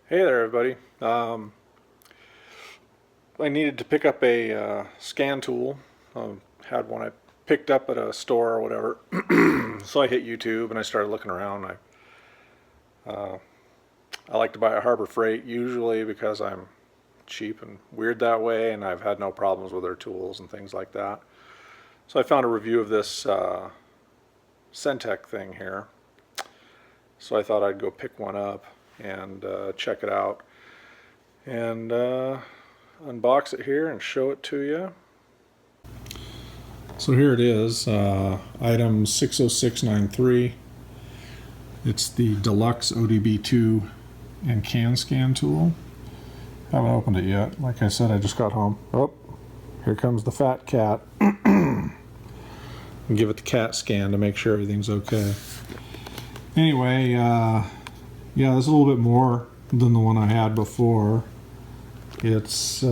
Hey there, everybody. I needed to pick up a scan tool. Had one I picked up at a store or whatever. So I hit YouTube and I started looking around. I like to buy a Harbor Freight usually because I'm cheap and weird that way, and I've had no problems with their tools and things like that. So I found a review of this Cen-Tech thing here. So I thought I'd go pick one up and check it out and unbox it here and show it to you. So here it is, item 60693. It's the deluxe OBD2 and can scan tool. Haven't opened it yet. Like I said, I just got home. Oh, here comes the fat cat. Give it the cat scan to make sure everything's okay. Anyway, yeah, this is a little bit more than the one I had before. It's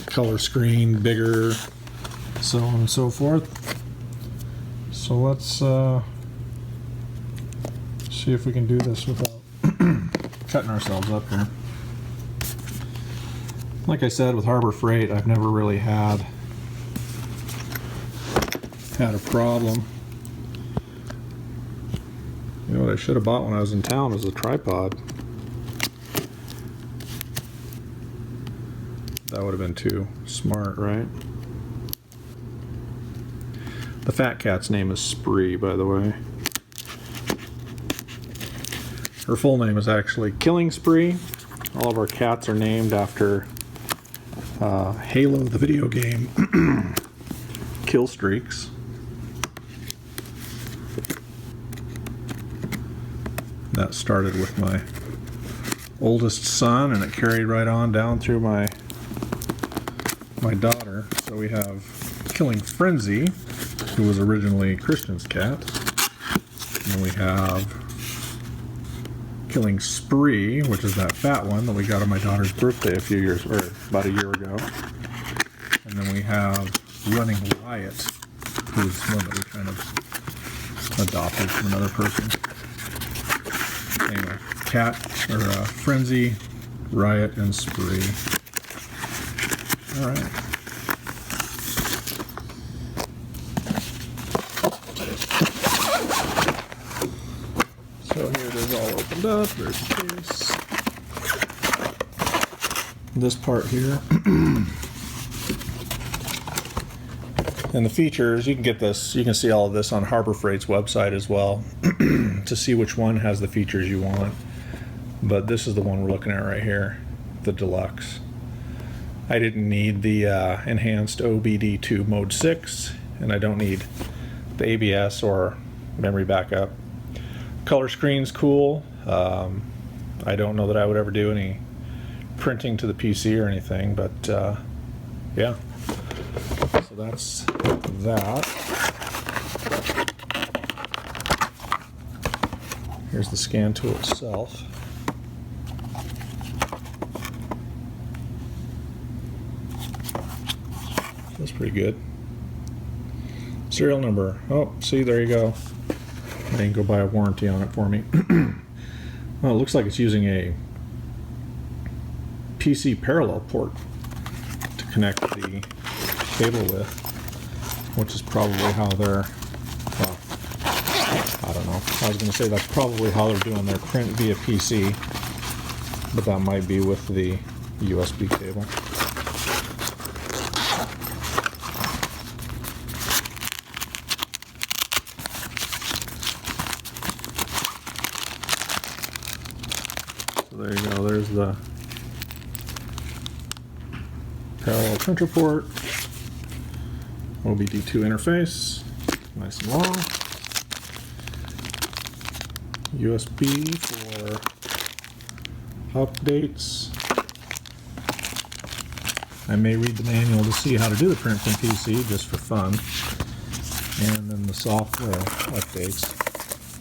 color screen, bigger, so on and so forth. So let's see if we can do this without cutting ourselves up here. Like I said, with Harbor Freight, I've never really had a problem. You know what I should have bought when I was in town was a tripod. That would have been too smart, right? The fat cat's name is Spree, by the way. Her full name is actually Killing Spree. All of our cats are named after Halo, the video game, kill streaks. That started with my oldest son, and it carried right on down through my daughter. So we have Killing Frenzy, who was originally Christian's cat, and we have Killing Spree, which is that fat one that we got on my daughter's birthday about a year ago. And then we have Running Riot, who's one that we kind of adopted from another person. Anyway, cat, or Frenzy, Riot, and Spree. Alright. So here it is all opened up. There's the case. This part here. And the features, you can get this, you can see all of this on Harbor Freight's website as well to see which one has the features you want. But this is the one we're looking at right here, the deluxe. I didn't need the enhanced OBD2 mode 6, and I don't need the ABS or memory backup. Color screen's cool. I don't know that I would ever do any printing to the PC or anything, but yeah. So that's that. Here's the scan tool itself. That's pretty good. Serial number. Oh, see, there you go. They can go buy a warranty on it for me. Well, it looks like it's using a PC parallel port to connect the cable with, which is probably how they're, well, I don't know. I was going to say that's probably how they're doing their print via PC, but that might be with the USB cable. So there you go. There's the parallel printer port. OBD2 interface, nice and long. USB for updates. I may read the manual to see how to do the print from PC just for fun. And then the software updates.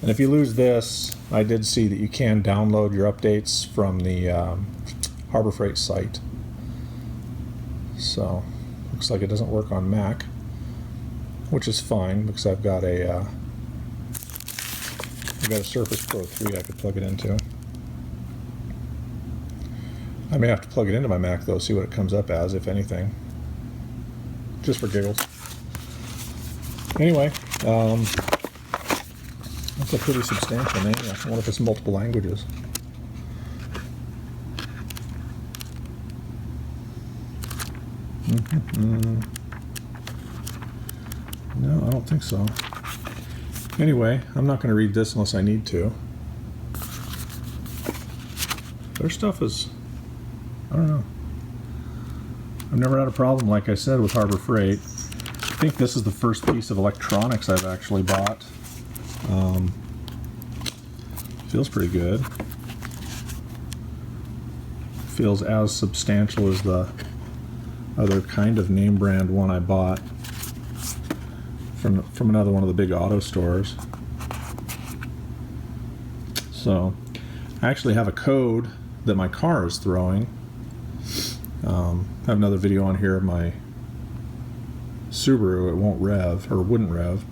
And if you lose this, I did see that you can download your updates from the Harbor Freight site. So, looks like it doesn't work on Mac, which is fine because I've got a Surface Pro 3 I could plug it into. I may have to plug it into my Mac though, see what it comes up as, if anything. Just for giggles. Anyway, that's a pretty substantial name. I wonder if it's multiple languages. No, I don't think so. Anyway, I'm not going to read this unless I need to. Their stuff is, I don't know. I've never had a problem, like I said, with Harbor Freight. I think this is the first piece of electronics I've actually bought. Feels pretty good. Feels as substantial as the other kind of name brand one I bought from another one of the big auto stores. So I actually have a code that my car is throwing. I have another video on here of my Subaru. It won't rev, or wouldn't rev.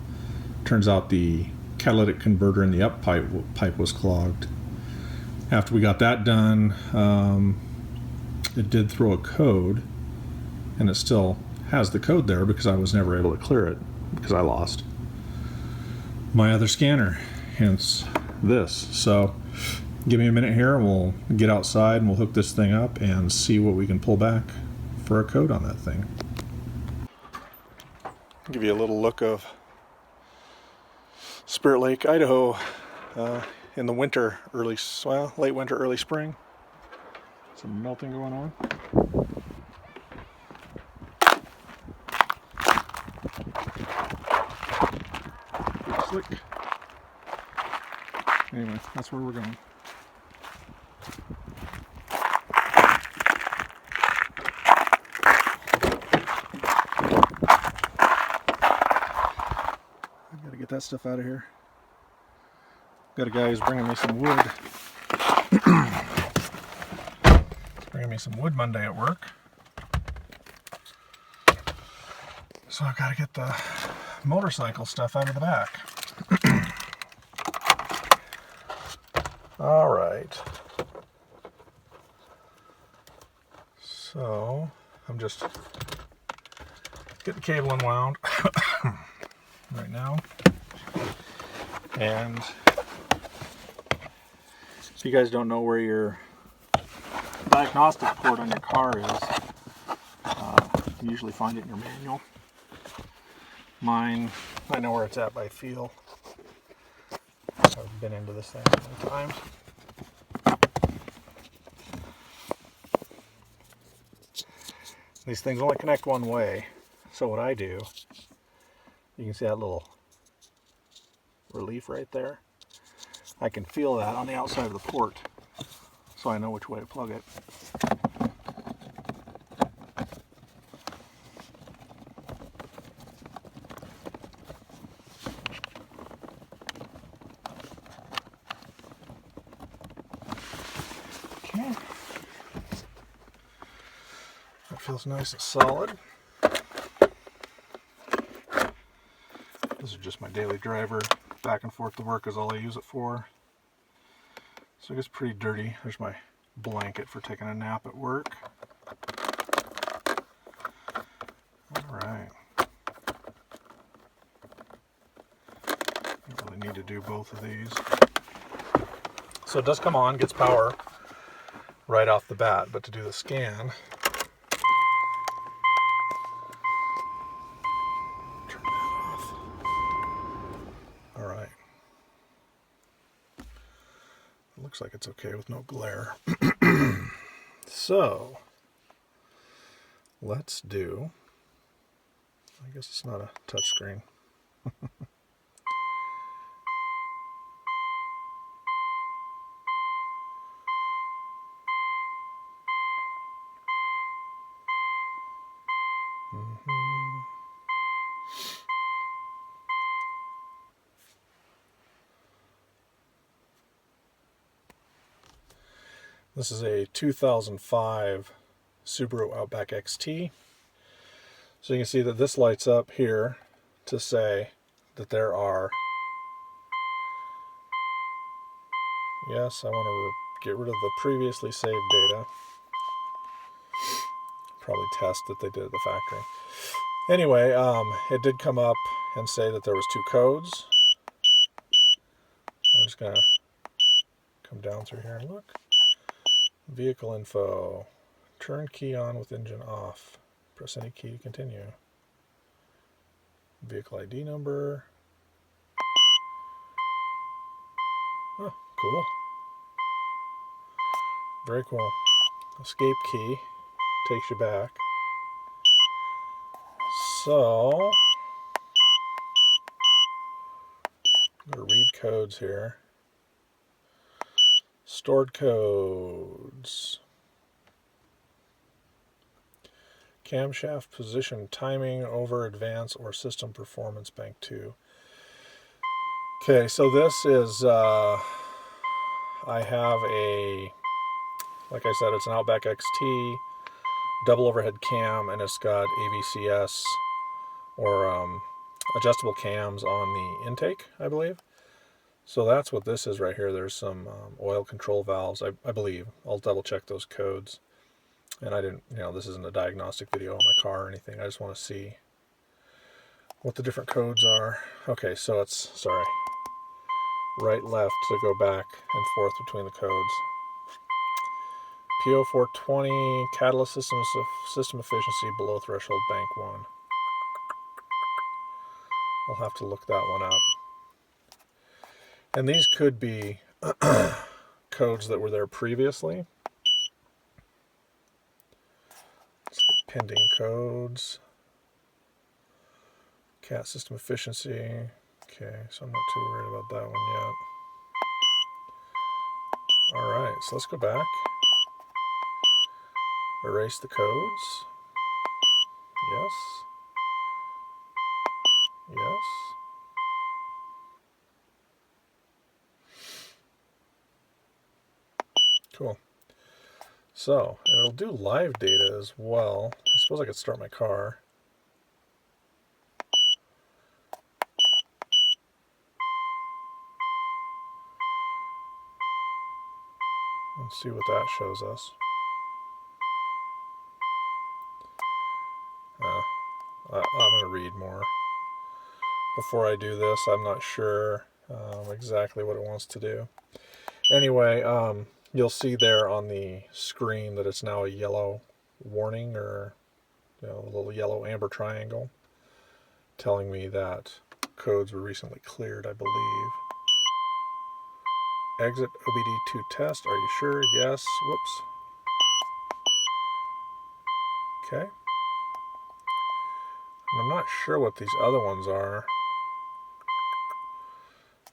Turns out the catalytic converter in the up pipe was clogged. After we got that done, it did throw a code, and it still has the code there because I was never able to clear it because I lost my other scanner, hence this. So give me a minute here and we'll get outside and we'll hook this thing up and see what we can pull back for a code on that thing. I'll give you a little look of Spirit Lake, Idaho in the winter, late winter, early spring. Some melting going on. Slick. Anyway, that's where we're going. I've got to get that stuff out of here. Got a guy who's bringing me some wood. He's bringing me some wood Monday at work. So I've got to get the motorcycle stuff out of the back. All right. So I'm just getting the cable unwound right now. And if you guys don't know where your diagnostic port on your car is, you usually find it in your manual. Mine, I know where it's at by feel. I've been into this thing many times. These things only connect one way, so what I do, you can see that little relief right there. I can feel that on the outside of the port, so I know which way to plug it. Okay. That feels nice and solid. This is just my daily driver. Back and forth to work is all I use it for. So it gets pretty dirty. There's my blanket for taking a nap at work. Alright. Don't really need to do both of these. So it does come on, gets power right off the bat, but to do the scan, turn that off. Alright. It looks like it's okay with no glare. So, let's do, I guess it's not a touch screen. This is a 2005 Subaru Outback XT. So you can see that this lights up here to say that there are, yes, I want to get rid of the previously saved data. probably test that they did at the factory. Anyway, it did come up and say that there was 2 codes. I'm just gonna come down through here and look. Vehicle info. Turn key on with engine off. Press any key to continue. Vehicle ID number. Oh, cool. Very cool. Escape key takes you back. So, I'm going to read codes here. Stored codes. Camshaft position timing over advance or system performance bank 2. Okay, so this is, I have a, like I said, it's an Outback XT, double overhead cam, and it's got AVCS or adjustable cams on the intake, I believe. So that's what this is right here. There's some oil control valves, I believe. I'll double check those codes. And I didn't, this isn't a diagnostic video of my car or anything. I just want to see what the different codes are. Okay, so it's, sorry, right, left to go back and forth between the codes. PO420, catalyst system efficiency below threshold bank 1. I'll have to look that one up. And these could be codes that were there previously. Pending codes. CAT system efficiency. Okay, so I'm not too worried about that one yet. Alright, so let's go back. Erase the codes. Yes. Yes. Cool. So, and it'll do live data as well. I suppose I could start my car. And see what that shows us. I'm going to read more. Before I do this, I'm not sure exactly what it wants to do. Anyway, you'll see there on the screen that it's now a yellow warning, or a little yellow amber triangle telling me that codes were recently cleared, I believe. Exit OBD2 test. Are you sure? Yes. Whoops. Okay. And I'm not sure what these other ones are,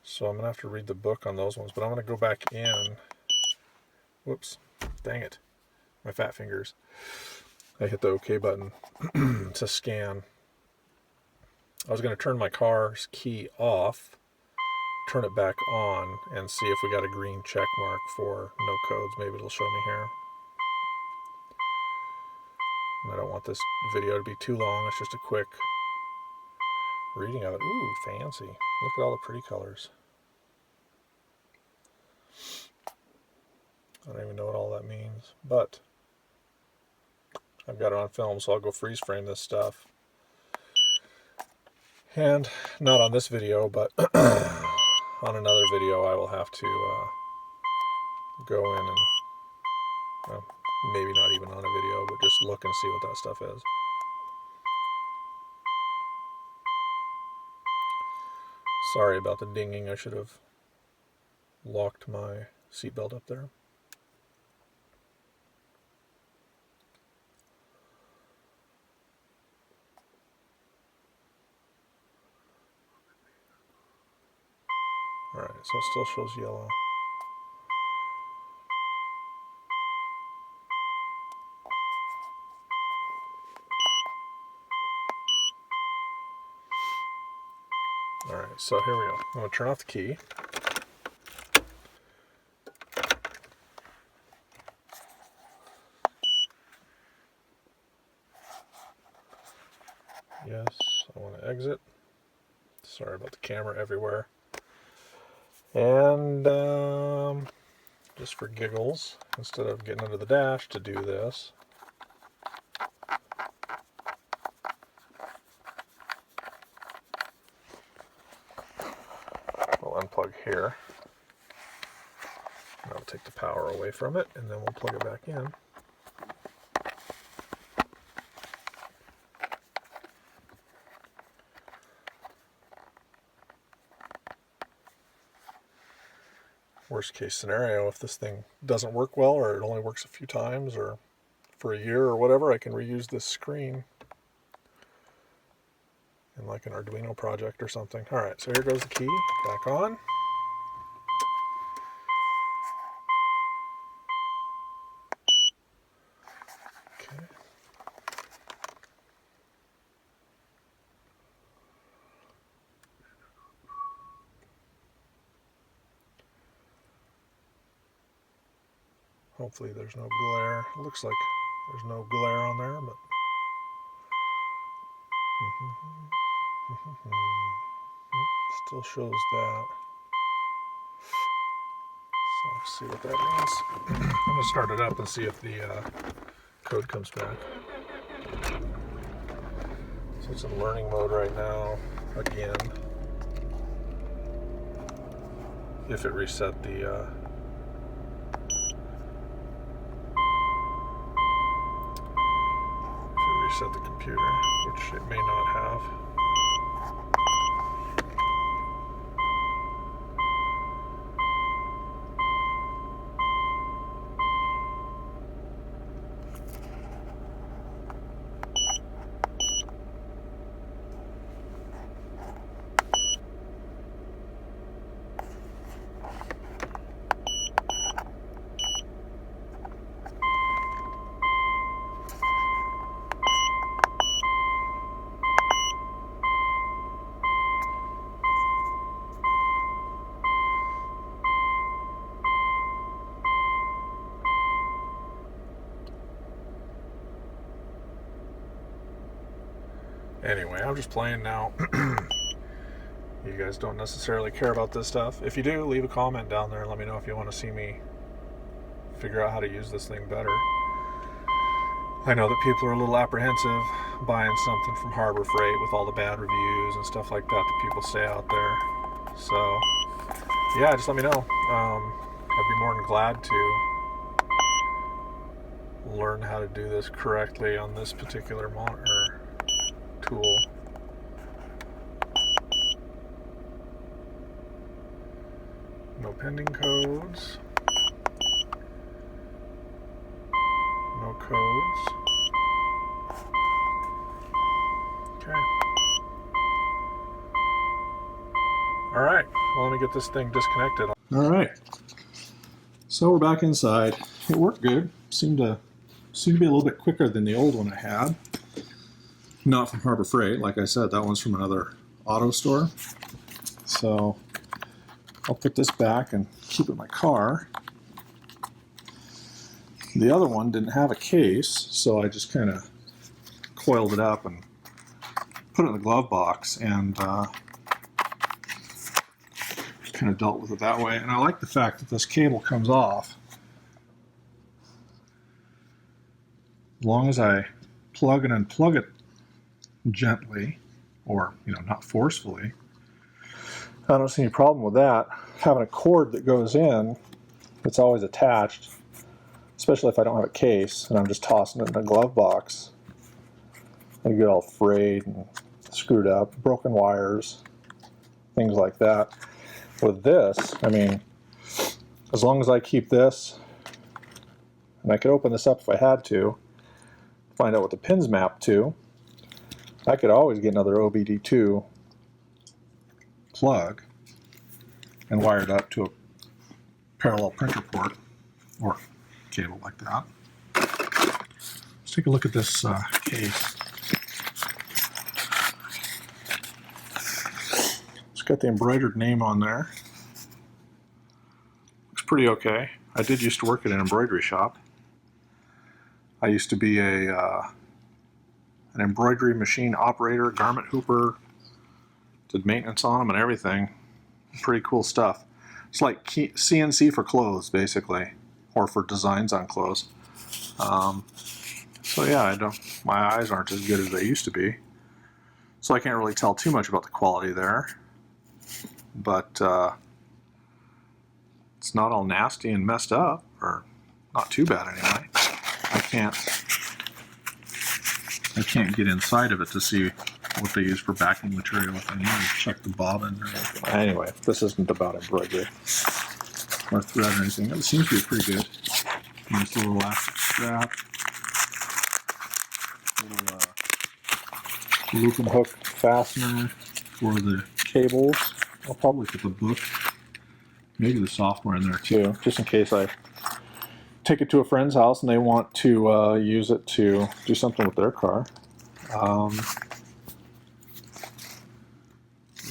so I'm going to have to read the book on those ones, but I'm going to go back in. Whoops. Dang it. My fat fingers. I hit the OK button to scan. I was going to turn my car's key off, turn it back on, and see if we got a green check mark for no codes. Maybe it'll show me here. And I don't want this video to be too long. It's just a quick reading of it. Ooh, fancy. Look at all the pretty colors. I don't even know what all that means, but I've got it on film, so I'll go freeze frame this stuff. And not on this video, but on another video I will have to go in and, well, maybe not even on a video, but just look and see what that stuff is. Sorry about the dinging. I should have locked my seatbelt up there. Alright, so it still shows yellow. Alright, so here we go. I'm going to turn off the key. Yes, I want to exit. Sorry about the camera everywhere. And just for giggles, instead of getting under the dash to do this, power away from it, and then we'll plug it back in. Worst case scenario, if this thing doesn't work well, or it only works a few times, or for a year or whatever, I can reuse this screen in like an Arduino project or something. Alright, so here goes the key, back on. Okay. Hopefully there's no glare. It looks like there's no glare on there, but still shows that. So let's see what that means. I'm going to start it up and see if the code comes back. So it's in learning mode right now, again. If it reset the reset the computer, which it may not have. Anyway, I'm just playing now. You guys don't necessarily care about this stuff. If you do, leave a comment down there and let me know if you want to see me figure out how to use this thing better. I know that people are a little apprehensive buying something from Harbor Freight with all the bad reviews and stuff like that people say out there. So, yeah, just let me know. I'd be more than glad to learn how to do this correctly on this particular monitor tool. No pending codes. No codes. Okay. Alright, well, let me get this thing disconnected. Alright. So we're back inside. It worked good. Seemed to be a little bit quicker than the old one I had. Not from Harbor Freight, like I said, that one's from another auto store. So I'll put this back and keep it in my car. The other one didn't have a case, so I just kind of coiled it up and put it in the glove box and kind of dealt with it that way. And I like the fact that this cable comes off. As long as I plug and unplug it gently, or not forcefully, I don't see any problem with that. Having a cord that goes in, it's always attached, especially if I don't have a case and I'm just tossing it in a glove box. I get all frayed and screwed up, broken wires, things like that. With this, I mean, as long as I keep this, and I could open this up if I had to, find out what the pins map to, I could always get another OBD2 plug and wire it up to a parallel printer port or cable like that. Let's take a look at this case. It's got the embroidered name on there. Looks pretty okay. I did used to work at an embroidery shop. I used to be an embroidery machine operator, garment hooper, did maintenance on them and everything. Pretty cool stuff. It's like CNC for clothes, basically, or for designs on clothes. So yeah, my eyes aren't as good as they used to be, so I can't really tell too much about the quality there. But it's it's not all nasty and messed up, or not too bad anyway. I can't get inside of it to see what they use for backing material. If I need to check the bobbin or anything. Anyway, this isn't about embroidery or thread or anything. It seems to be pretty good. Nice little elastic strap. Little loop and hook fastener for the cables. I'll probably put the book, maybe the software in there too, just in case I take it to a friend's house and they want to use it to do something with their car. Yeah,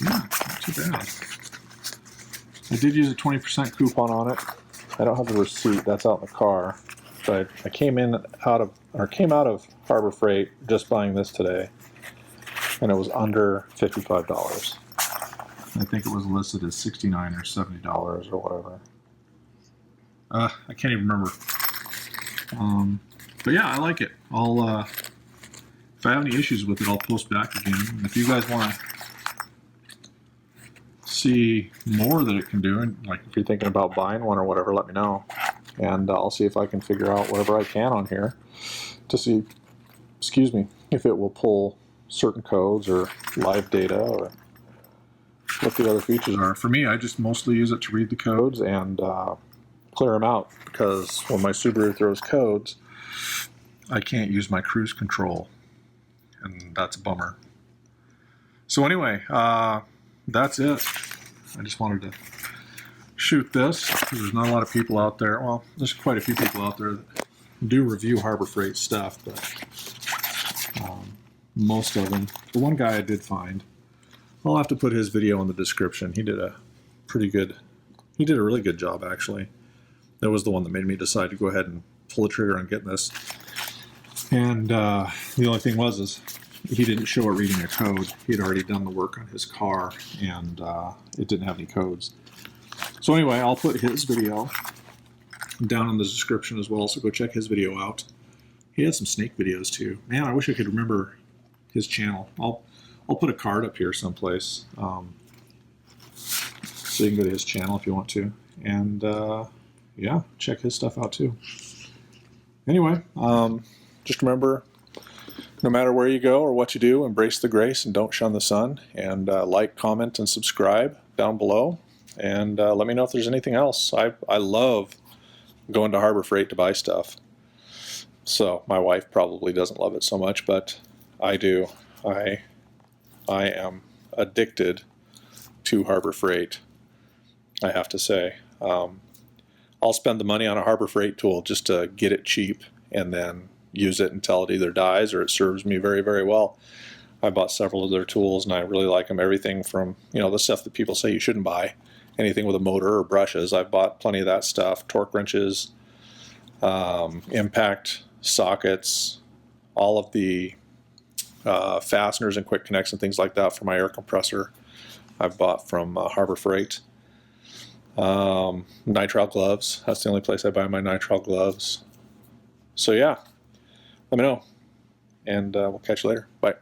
not too bad. I did use a 20% coupon on it. I don't have the receipt. That's out in the car. But I came out of Harbor Freight just buying this today, and it was under $55. I think it was listed as $69 or $70 or whatever. I can't even remember. But yeah, I like it. I'll if I have any issues with it, I'll post back again. And if you guys want to see more that it can do, and like if you're thinking about buying one or whatever, let me know, and I'll see if I can figure out whatever I can on here to see, excuse me, if it will pull certain codes or live data or what the other features are. For me, I just mostly use it to read the codes and clear them out, because when my Subaru throws codes, I can't use my cruise control, and that's a bummer. So anyway, that's it. I just wanted to shoot this because there's not a lot of people out there. Well, there's quite a few people out there that do review Harbor Freight stuff, but most of them, the one guy I did find, I'll have to put his video in the description. He did a really good job, actually. That was the one that made me decide to go ahead and pull the trigger on getting this. And the only thing was he didn't show it reading a code. He had already done the work on his car, and it didn't have any codes. So anyway, I'll put his video down in the description as well, so go check his video out. He had some snake videos too. Man, I wish I could remember his channel. I'll put a card up here someplace, so you can go to his channel if you want to. And yeah, check his stuff out too. Anyway, just remember, no matter where you go or what you do, embrace the grace and don't shun the sun. And like, comment, and subscribe down below. And let me know if there's anything else. I love going to Harbor Freight to buy stuff. So my wife probably doesn't love it so much, but I do. I am addicted to Harbor Freight, I have to say. I'll spend the money on a Harbor Freight tool just to get it cheap and then use it until it either dies or it serves me very, very well. I bought several of their tools and I really like them. Everything from, the stuff that people say you shouldn't buy, anything with a motor or brushes. I've bought plenty of that stuff. Torque wrenches, impact sockets, all of the fasteners and quick connects and things like that for my air compressor I've bought from Harbor Freight. Nitrile gloves, that's the only place I buy my nitrile gloves. So yeah, let me know, and we'll catch you later. Bye.